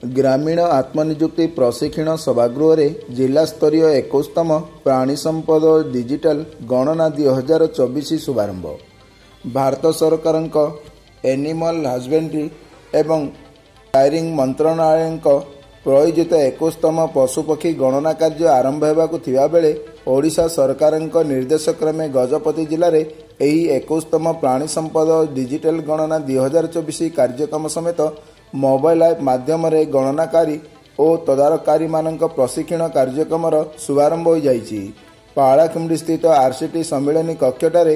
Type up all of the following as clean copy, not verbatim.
ग्रामीण आत्मनियुक्ति प्रशिक्षण सभागृह जिला स्तरीय 21तम प्राणी संपद डिजिटल गणना 2024 शुभारंभ। भारत सरकार एनिमल हजबेंड्री एवं टायरिंग मंत्रणालय प्रायोजित 21तम पशुपक्षी गणना कार्य आरंभ होगा बेले ओडिशा सरकार निर्देशक्रमे गजपति जिले में यही 21तम प्राणी संपद डिजिटल गणना 2024 कार्यक्रम समेत मोबाइल ऐप माध्यम गणनाकारी और तदारखकारी मानक प्रशिक्षण कार्यक्रम शुभारंभ हो जाइछि। पालाखिमडी स्थित आरसीटी सम्मिलनी कक्षटारे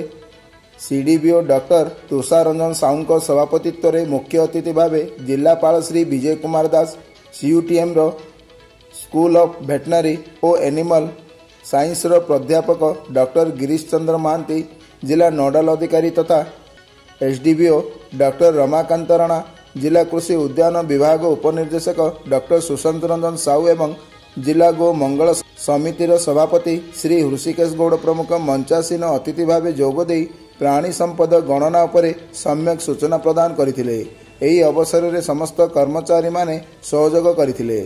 सीडीबीओ डॉक्टर तुषार रंजन साहू सभापतित्व में मुख्य अतिथि भाव जिलापाल Shri Vijay Kumar Das, सीयूटीएम school of veterinary और एनिमल साइंस प्राध्यापक डॉक्टर गिरीश चंद्र महांती, जिला नोडल अधिकारी तथा एसडीबीओ डॉक्टर रमाकांत राणा, जिला कृषि उद्यान विभाग उपनिर्देशक डॉक्टर सुशांत रंजन साहू एवं जिला गो मंगल समितिर सभापति श्री हृषिकेश गौड़ प्रमुख मंचासीन अतिथि भाव जोगदे प्राणी संपद गणना उपरे सम्यक सूचना प्रदान करथिले। एही अवसर में समस्त कर्मचारी माने सहयोग करथिले।